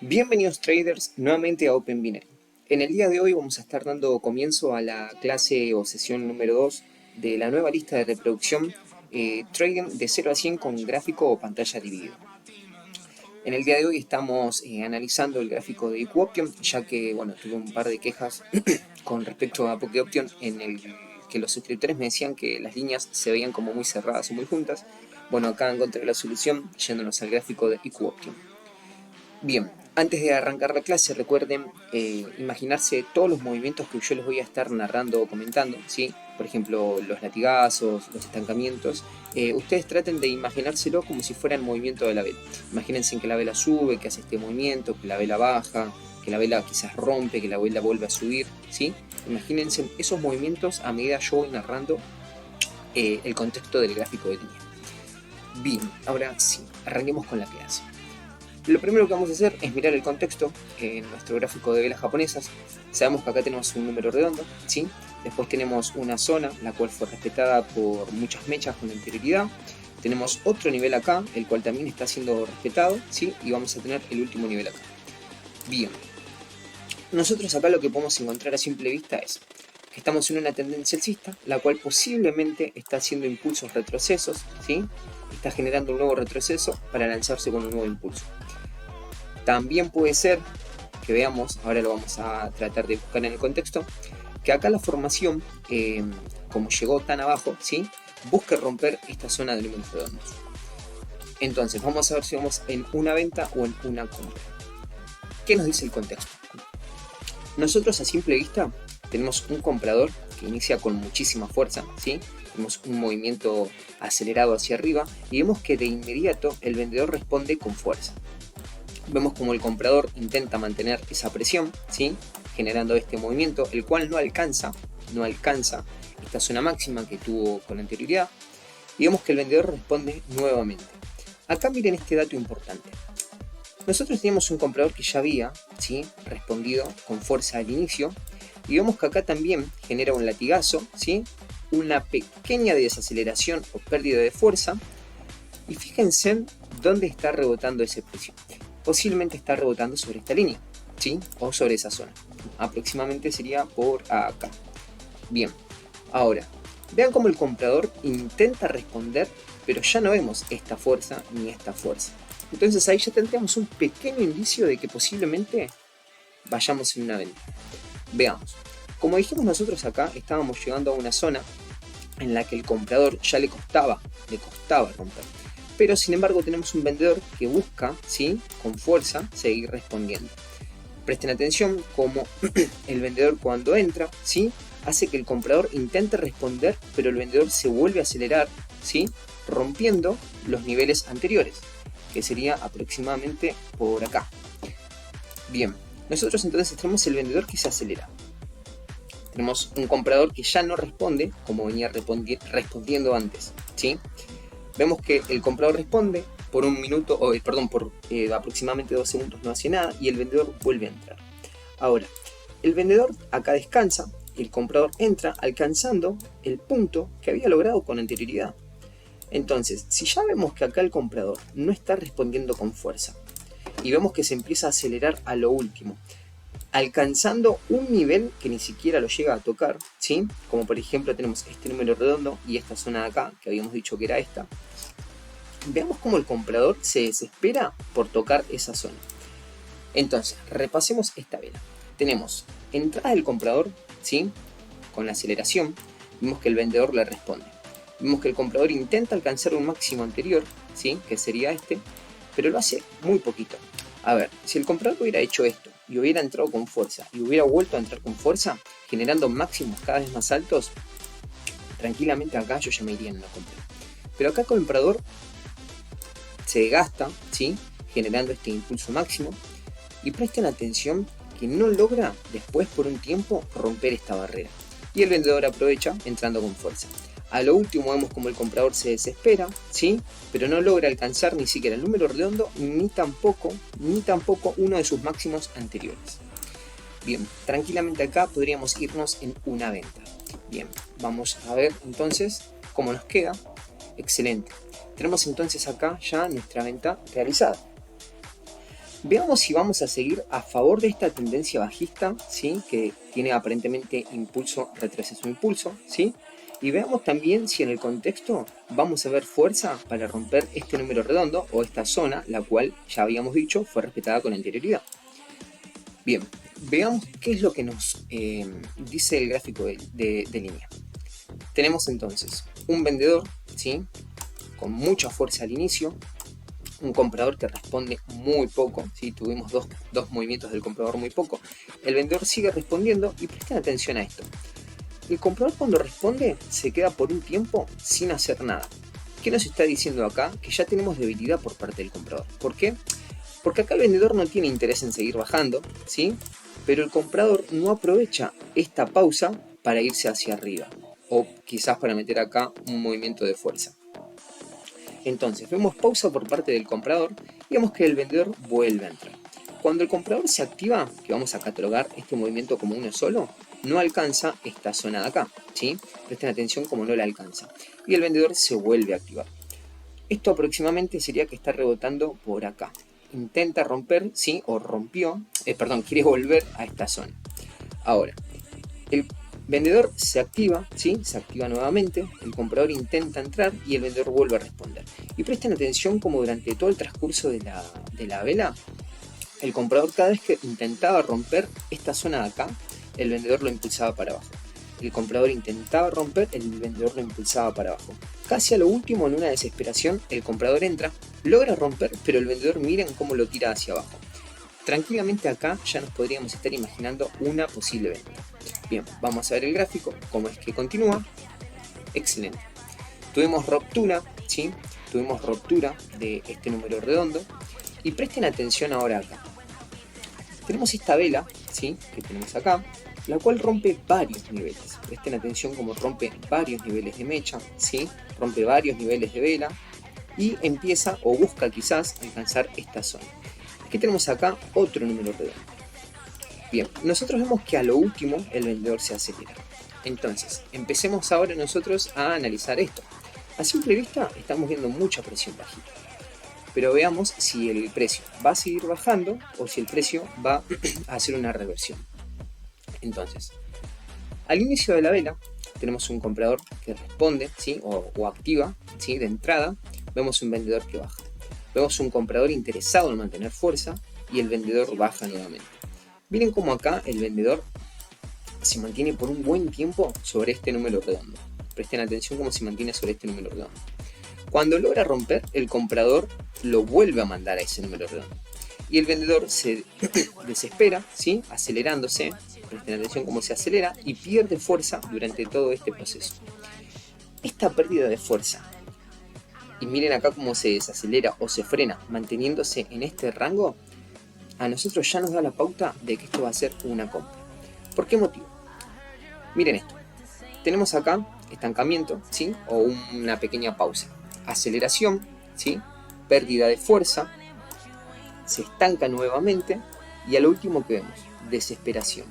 Bienvenidos traders nuevamente a Open Binary. En el día de hoy vamos a estar dando comienzo a la clase o sesión número 2 de la nueva lista de reproducción Trading de 0 a 100 con gráfico o pantalla dividida. En el día de hoy estamos analizando el gráfico de Equoption, ya que tuve un par de quejas con respecto a Pokeoption en el que los suscriptores me decían que las líneas se veían como muy cerradas o muy juntas. Bueno, acá encontré la solución yéndonos al gráfico de Equoption. Bien, antes de arrancar la clase, recuerden imaginarse todos los movimientos que yo les voy a estar narrando o comentando, ¿sí? Por ejemplo, los latigazos, los estancamientos. Ustedes traten de imaginárselo como si fuera el movimiento de la vela. Imagínense que la vela sube, que hace este movimiento, que la vela baja, que la vela quizás rompe, que la vela vuelve a subir, ¿sí? Imagínense esos movimientos a medida yo voy narrando el contexto del gráfico de línea. Bien, ahora sí, arranquemos con la clase. Lo primero que vamos a hacer es mirar el contexto en nuestro gráfico de velas japonesas. Sabemos que acá tenemos un número redondo, ¿sí? Después tenemos una zona, la cual fue respetada por muchas mechas con anterioridad. Tenemos otro nivel acá, el cual también está siendo respetado, ¿sí? Y vamos a tener el último nivel acá. Bien. Nosotros acá lo que podemos encontrar a simple vista es que estamos en una tendencia alcista, la cual posiblemente está haciendo impulsos retrocesos, ¿sí? Está generando un nuevo retroceso para lanzarse con un nuevo impulso. También puede ser que veamos, ahora lo vamos a tratar de buscar en el contexto, que acá la formación, como llegó tan abajo, ¿sí? Busque romper esta zona de números redondos. Entonces, vamos a ver si vamos en una venta o en una compra. ¿Qué nos dice el contexto? Nosotros a simple vista tenemos un comprador que inicia con muchísima fuerza, ¿sí? Tenemos un movimiento acelerado hacia arriba y vemos que de inmediato el vendedor responde con fuerza. Vemos como el comprador intenta mantener esa presión, ¿sí? Generando este movimiento, el cual no alcanza esta zona máxima que tuvo con anterioridad. Y vemos que el vendedor responde nuevamente. Acá miren este dato importante. Nosotros teníamos un comprador que ya había, ¿sí? Respondido con fuerza al inicio. Y vemos que acá también genera un latigazo, ¿sí? Una pequeña desaceleración o pérdida de fuerza. Y fíjense dónde está rebotando ese precio. Posiblemente está rebotando sobre esta línea, ¿sí? O sobre esa zona. Aproximadamente sería por acá. Bien, ahora, vean cómo el comprador intenta responder, pero ya no vemos esta fuerza ni esta fuerza. Entonces ahí ya tendríamos un pequeño indicio de que posiblemente vayamos en una venta. Veamos. Como dijimos nosotros acá, estábamos llegando a una zona en la que el comprador ya le costaba romper. Pero sin embargo tenemos un vendedor que busca, ¿sí? Con fuerza, seguir respondiendo. Presten atención como el vendedor cuando entra, ¿sí? Hace que el comprador intente responder, pero el vendedor se vuelve a acelerar, ¿sí? Rompiendo los niveles anteriores, que sería aproximadamente por acá. Bien, nosotros entonces tenemos el vendedor que se acelera. Tenemos un comprador que ya no responde como venía respondiendo antes, ¿sí? Vemos que el comprador responde por un minuto, por aproximadamente 2 segundos no hace nada y el vendedor vuelve a entrar. Ahora, el vendedor acá descansa y el comprador entra alcanzando el punto que había logrado con anterioridad. Entonces, si ya vemos que acá el comprador no está respondiendo con fuerza y vemos que se empieza a acelerar a lo último, alcanzando un nivel que ni siquiera lo llega a tocar, ¿sí? Como por ejemplo tenemos este número redondo y esta zona de acá, que habíamos dicho que era esta. Veamos cómo el comprador se desespera por tocar esa zona. Entonces, repasemos esta vela. Tenemos entrada del comprador, ¿sí? Con la aceleración, vemos que el vendedor le responde. Vemos que el comprador intenta alcanzar un máximo anterior, ¿sí? Que sería este, pero lo hace muy poquito. A ver, si el comprador hubiera hecho esto y hubiera entrado con fuerza y hubiera vuelto a entrar con fuerza, generando máximos cada vez más altos, tranquilamente acá yo ya me iría en una compra. Pero acá el comprador se desgasta, ¿sí? Generando este impulso máximo, y presten atención que no logra después por un tiempo romper esta barrera. Y el vendedor aprovecha entrando con fuerza. A lo último vemos como el comprador se desespera, ¿sí? Pero no logra alcanzar ni siquiera el número redondo ni tampoco uno de sus máximos anteriores. Bien, tranquilamente acá podríamos irnos en una venta. Bien, vamos a ver entonces cómo nos queda. Excelente. Tenemos entonces acá ya nuestra venta realizada. Veamos si vamos a seguir a favor de esta tendencia bajista, ¿sí? Que tiene aparentemente impulso, retroceso, impulso, ¿sí? Y veamos también si en el contexto vamos a ver fuerza para romper este número redondo o esta zona, la cual ya habíamos dicho fue respetada con anterioridad. Bien, veamos qué es lo que nos dice el gráfico de línea. Tenemos entonces un vendedor, ¿sí? Con mucha fuerza al inicio, un comprador que responde muy poco, ¿sí? Tuvimos dos movimientos del comprador muy poco, el vendedor sigue respondiendo y presten atención a esto. El comprador cuando responde se queda por un tiempo sin hacer nada. ¿Qué nos está diciendo acá? Que ya tenemos debilidad por parte del comprador. ¿Por qué? Porque acá el vendedor no tiene interés en seguir bajando, ¿sí? Pero el comprador no aprovecha esta pausa para irse hacia arriba o quizás para meter acá un movimiento de fuerza. Entonces vemos pausa por parte del comprador y vemos que el vendedor vuelve a entrar. Cuando el comprador se activa, que vamos a catalogar este movimiento como uno solo, no alcanza esta zona de acá, ¿sí? Presten atención como no la alcanza. Y el vendedor se vuelve a activar. Esto aproximadamente sería que está rebotando por acá. Intenta romper, ¿sí? O rompió, quiere volver a esta zona. Ahora, el vendedor se activa, ¿sí? Se activa nuevamente, el comprador intenta entrar y el vendedor vuelve a responder. Y presten atención como durante todo el transcurso de la vela, el comprador cada vez que intentaba romper esta zona de acá, el vendedor lo impulsaba para abajo. El comprador intentaba romper, el vendedor lo impulsaba para abajo. Casi a lo último, en una desesperación, el comprador entra, logra romper, pero el vendedor miren cómo lo tira hacia abajo. Tranquilamente acá ya nos podríamos estar imaginando una posible venta. Bien, vamos a ver el gráfico, cómo es que continúa. Excelente. Tuvimos ruptura, ¿sí? Tuvimos ruptura de este número redondo. Y presten atención ahora acá. Tenemos esta vela, ¿sí? Que tenemos acá, la cual rompe varios niveles. Presten atención cómo rompe varios niveles de mecha, ¿sí? Rompe varios niveles de vela y empieza o busca quizás alcanzar esta zona. Aquí tenemos acá otro número redondo. Bien, nosotros vemos que a lo último el vendedor se acelera. Entonces, empecemos ahora nosotros a analizar esto. A simple vista estamos viendo mucha presión bajita. Pero veamos si el precio va a seguir bajando o si el precio va a hacer una reversión. Entonces, al inicio de la vela tenemos un comprador que responde, ¿sí? o activa, ¿sí? De entrada. Vemos un vendedor que baja. Vemos un comprador interesado en mantener fuerza y el vendedor baja nuevamente. Miren cómo acá el vendedor se mantiene por un buen tiempo sobre este número redondo. Presten atención cómo se mantiene sobre este número redondo. Cuando logra romper, el comprador lo vuelve a mandar a ese número redondo. Y el vendedor se desespera, ¿sí? Acelerándose. Presten atención cómo se acelera y pierde fuerza durante todo este proceso. Esta pérdida de fuerza, y miren acá cómo se desacelera o se frena manteniéndose en este rango, a nosotros ya nos da la pauta de que esto va a ser una compra. ¿Por qué motivo? Miren esto. Tenemos acá estancamiento, ¿sí? O una pequeña pausa. Aceleración, ¿sí? Pérdida de fuerza. Se estanca nuevamente. Y a lo último que vemos, desesperación.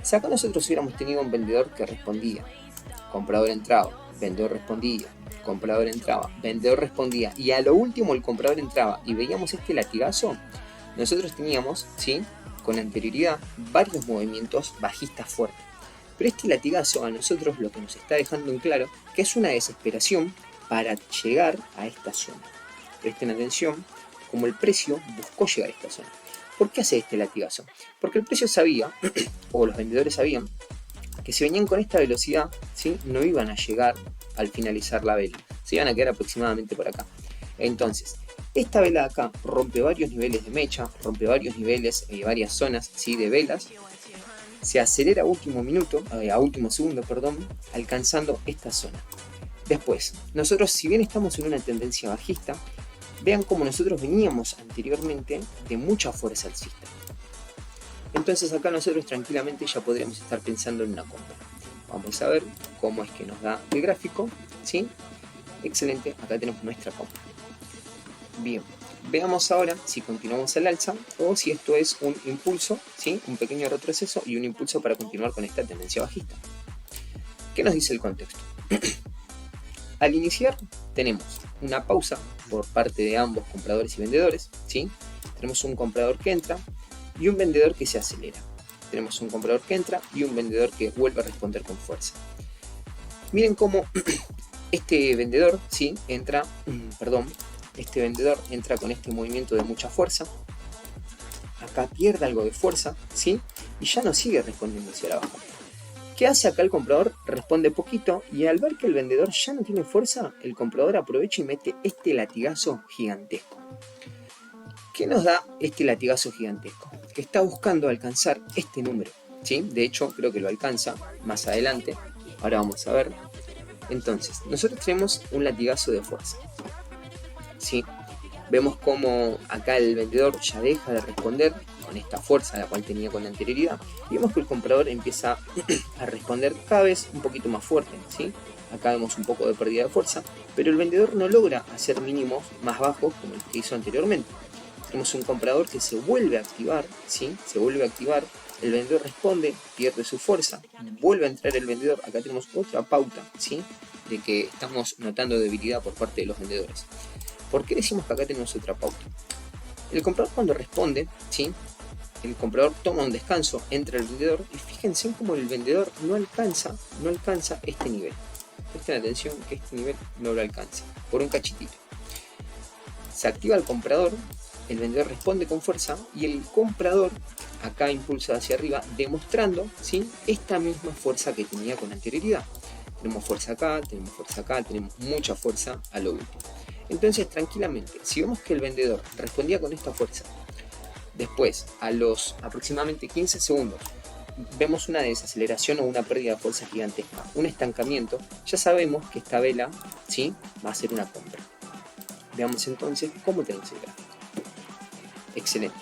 Si acá nosotros hubiéramos tenido un vendedor que respondía, comprador entraba, vendedor respondía, comprador entraba, vendedor respondía, y a lo último el comprador entraba y veíamos este latigazo, nosotros teníamos, ¿sí? Con anterioridad, varios movimientos bajistas fuertes. Pero este latigazo a nosotros lo que nos está dejando en claro que es una desesperación para llegar a esta zona. Presten atención como el precio buscó llegar a esta zona. ¿Por qué hace este latigazo? Porque el precio sabía, o los vendedores sabían, que si venían con esta velocidad, ¿sí? No iban a llegar al finalizar la vela. Se iban a quedar aproximadamente por acá. Entonces, esta vela de acá rompe varios niveles de mecha, rompe varios niveles, varias zonas, ¿sí? De velas. Se acelera a último segundo, alcanzando esta zona. Después, nosotros si bien estamos en una tendencia bajista, vean como nosotros veníamos anteriormente de mucha fuerza alcista. Entonces acá nosotros tranquilamente ya podríamos estar pensando en una compra. Vamos a ver cómo es que nos da el gráfico, ¿sí? Excelente, acá tenemos nuestra compra. Bien, veamos ahora si continuamos al alza o si esto es un impulso, ¿sí? Un pequeño retroceso y un impulso para continuar con esta tendencia bajista. ¿Qué nos dice el contexto? Al iniciar tenemos una pausa por parte de ambos compradores y vendedores, ¿sí? Tenemos un comprador que entra y un vendedor que se acelera. Tenemos un comprador que entra y un vendedor que vuelve a responder con fuerza. Miren cómo este vendedor, ¿sí? Este vendedor entra con este movimiento de mucha fuerza. Acá pierde algo de fuerza, ¿sí? Y ya no sigue respondiendo hacia la baja. ¿Qué hace acá el comprador? Responde poquito y al ver que el vendedor ya no tiene fuerza, el comprador aprovecha y mete este latigazo gigantesco. ¿Qué nos da este latigazo gigantesco? Que está buscando alcanzar este número, ¿sí? De hecho, creo que lo alcanza más adelante. Ahora vamos a ver. Entonces, nosotros tenemos un latigazo de fuerza, ¿sí? Vemos como acá el vendedor ya deja de responder con esta fuerza la cual tenía con anterioridad. Y vemos que el comprador empieza a responder cada vez un poquito más fuerte, ¿sí? Acá vemos un poco de pérdida de fuerza, pero el vendedor no logra hacer mínimos más bajos como el que hizo anteriormente. Tenemos un comprador que se vuelve a activar, ¿sí? Se vuelve a activar, el vendedor responde, pierde su fuerza, vuelve a entrar el vendedor. Acá tenemos otra pauta, ¿sí? De que estamos notando debilidad por parte de los vendedores. ¿Por qué decimos que acá tenemos otra pauta? El comprador cuando responde, ¿sí? El comprador toma un descanso, entra el vendedor y fíjense en cómo el vendedor no alcanza este nivel. Presten atención que este nivel no lo alcanza, por un cachitito. Se activa el comprador, el vendedor responde con fuerza y el comprador acá impulsa hacia arriba, demostrando, ¿sí? Esta misma fuerza que tenía con anterioridad. Tenemos fuerza acá, tenemos mucha fuerza a lo último. Entonces, tranquilamente, si vemos que el vendedor respondía con esta fuerza, después, a los aproximadamente 15 segundos, vemos una desaceleración o una pérdida de fuerza gigantesca, un estancamiento, ya sabemos que esta vela, ¿sí? Va a ser una compra. Veamos entonces cómo tenemos el gráfico. Excelente.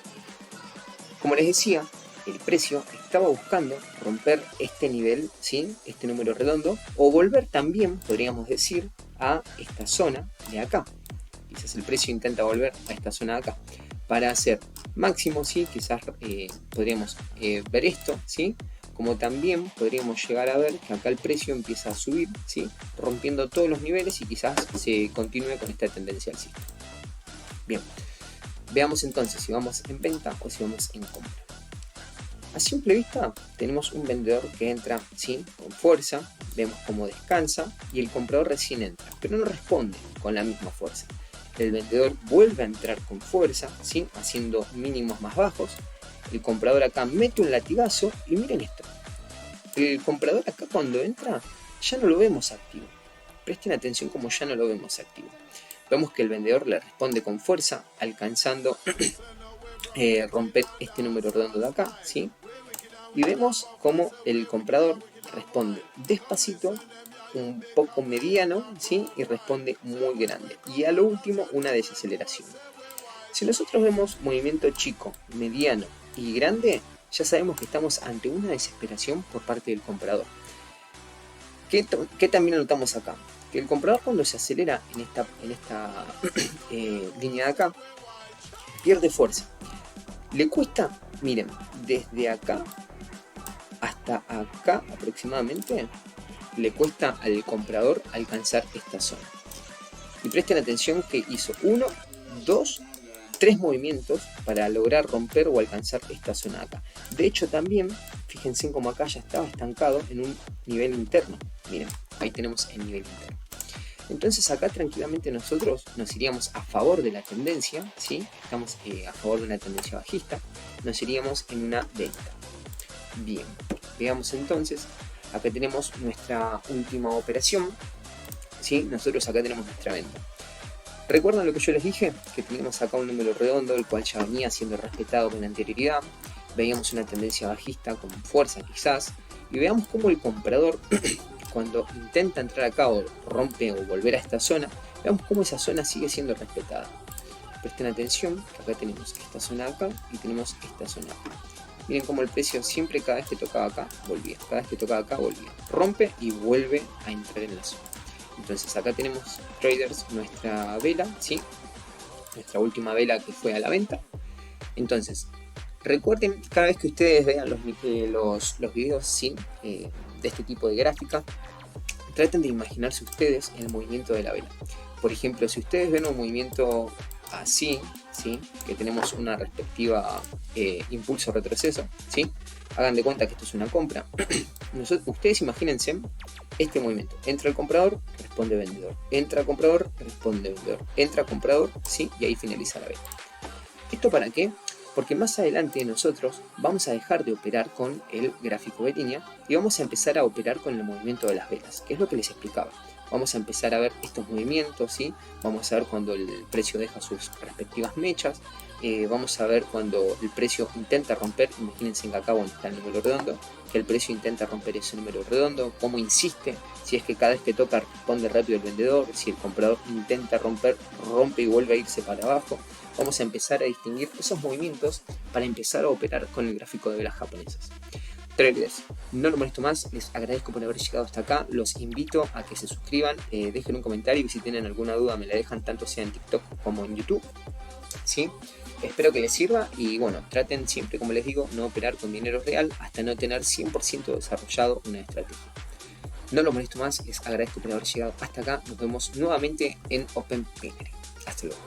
Como les decía, el precio estaba buscando romper este nivel, ¿sí? Este número redondo, o volver también, podríamos decir, a esta zona de acá. Quizás el precio intenta volver a esta zona de acá para hacer máximo, ¿sí? Quizás podríamos ver esto, ¿sí? Como también podríamos llegar a ver que acá el precio empieza a subir, ¿sí? Rompiendo todos los niveles y quizás se continúe con esta tendencia alcista. Bien, veamos entonces si vamos en venta o si vamos en compra. A simple vista tenemos un vendedor que entra, ¿sí? Con fuerza, vemos cómo descansa y el comprador recién entra, pero no responde con la misma fuerza. El vendedor vuelve a entrar con fuerza, ¿sí? Haciendo mínimos más bajos. El comprador acá mete un latigazo y miren esto. El comprador acá cuando entra ya no lo vemos activo. Presten atención como ya no lo vemos activo. Vemos que el vendedor le responde con fuerza, alcanzando romper este número redondo de acá, ¿sí? Y vemos cómo el comprador responde despacito, un poco mediano, ¿sí? Y responde muy grande. Y a lo último, una desaceleración. Si nosotros vemos movimiento chico, mediano y grande, ya sabemos que estamos ante una desesperación por parte del comprador. ¿Qué también notamos acá? Que el comprador cuando se acelera en esta línea de acá, pierde fuerza. Le cuesta, miren, desde acá hasta acá aproximadamente, le cuesta al comprador alcanzar esta zona. Y presten atención que hizo 1, 2, 3 movimientos para lograr romper o alcanzar esta zona de acá. De hecho también, fíjense cómo acá ya estaba estancado en un nivel interno. Miren, ahí tenemos el nivel interno. Entonces acá tranquilamente nosotros nos iríamos a favor de la tendencia, ¿sí? Estamos a favor de una tendencia bajista, nos iríamos en una venta. Bien, veamos entonces, acá tenemos nuestra última operación, ¿sí? Nosotros acá tenemos nuestra venta. ¿Recuerdan lo que yo les dije? Que teníamos acá un número redondo, el cual ya venía siendo respetado con anterioridad, veíamos una tendencia bajista con fuerza quizás, y veamos cómo el comprador cuando intenta entrar acá o rompe o volver a esta zona, veamos cómo esa zona sigue siendo respetada. Presten atención que acá tenemos esta zona de acá y tenemos esta zona de acá. Miren cómo el precio siempre cada vez que tocaba acá volvía, cada vez que tocaba acá volvía, rompe y vuelve a entrar en la zona. Entonces acá tenemos, traders, nuestra vela, ¿sí? Nuestra última vela que fue a la venta. Entonces recuerden, cada vez que ustedes vean los videos, ¿sí? De este tipo de gráfica, traten de imaginarse ustedes el movimiento de la vela. Por ejemplo, si ustedes ven un movimiento así, ¿sí? Que tenemos una respectiva impulso-retroceso, ¿sí? Hagan de cuenta que esto es una compra. Ustedes imagínense este movimiento. Entra el comprador, responde vendedor. Entra comprador, responde vendedor. Entra comprador, ¿sí? Y ahí finaliza la venta. ¿Esto para qué? Porque más adelante nosotros vamos a dejar de operar con el gráfico de línea y vamos a empezar a operar con el movimiento de las velas, que es lo que les explicaba. Vamos a empezar a ver estos movimientos, ¿sí? Vamos a ver cuando el precio deja sus respectivas mechas, vamos a ver cuando el precio intenta romper, imagínense que acá está el número redondo, que el precio intenta romper ese número redondo, cómo insiste, si es que cada vez que toca responde rápido el vendedor, si el comprador intenta romper, rompe y vuelve a irse para abajo. Vamos a empezar a distinguir esos movimientos para empezar a operar con el gráfico de velas japonesas. Traders, no lo molesto más, les agradezco por haber llegado hasta acá, los invito a que se suscriban, dejen un comentario y si tienen alguna duda me la dejan tanto sea en TikTok como en YouTube, ¿sí? Espero que les sirva y bueno, traten siempre, como les digo, no operar con dinero real hasta no tener 100% desarrollado una estrategia. No lo molesto más, les agradezco por haber llegado hasta acá, nos vemos nuevamente en Open Binary. Hasta luego.